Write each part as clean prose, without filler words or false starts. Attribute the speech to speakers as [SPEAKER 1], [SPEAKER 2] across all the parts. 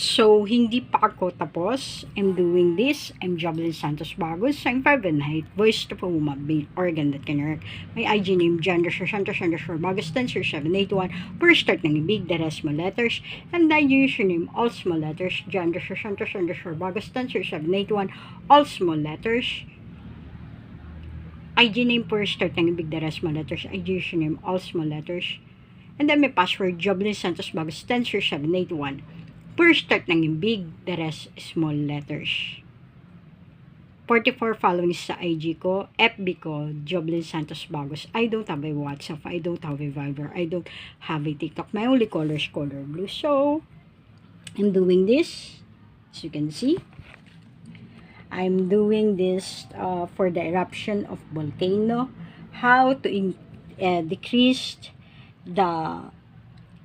[SPEAKER 1] So, hindi pa ako tapos. I'm doing this. I'm Jovelyn Santos Bagos. I'm 5'9", voice to Puma, organ that can work. My IG name, gender, Santos Bagos, tensor 781. First start ng big, the rest small letters. And the username, all small letters. Gender, Santos Bagos, tensor 781. All small letters. IG name, first start ng big, the rest small letters. IG username, all small letters. And then my password, Jovelyn Santos Bagos, tensor 781. First start ng big, the rest small letters. 44 followings sa IG ko, FB ko, Jovelyn Santos Bagos. I don't have a WhatsApp, I don't have a Viber, I don't have a TikTok. My only color is color blue. So, I'm doing this, as you can see. I'm doing this for the eruption of volcano. How to decrease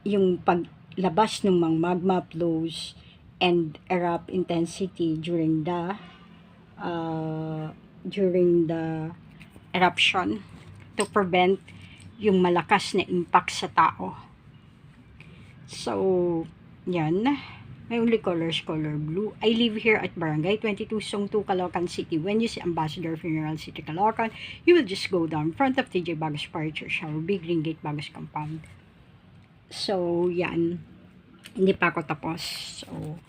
[SPEAKER 1] yung paglabas ng mga magma flows and erupt intensity during the eruption to prevent yung malakas na impact sa tao. So, yan. My only color is color blue. I live here at Barangay 22, Song 2, Caloocan City. When you see Ambassador Funeral City, Caloocan, you will just go down front of TJ Bagos Fire Church, our big Green Gate Bagos compound. So, yan. Hindi pa ako tapos. So,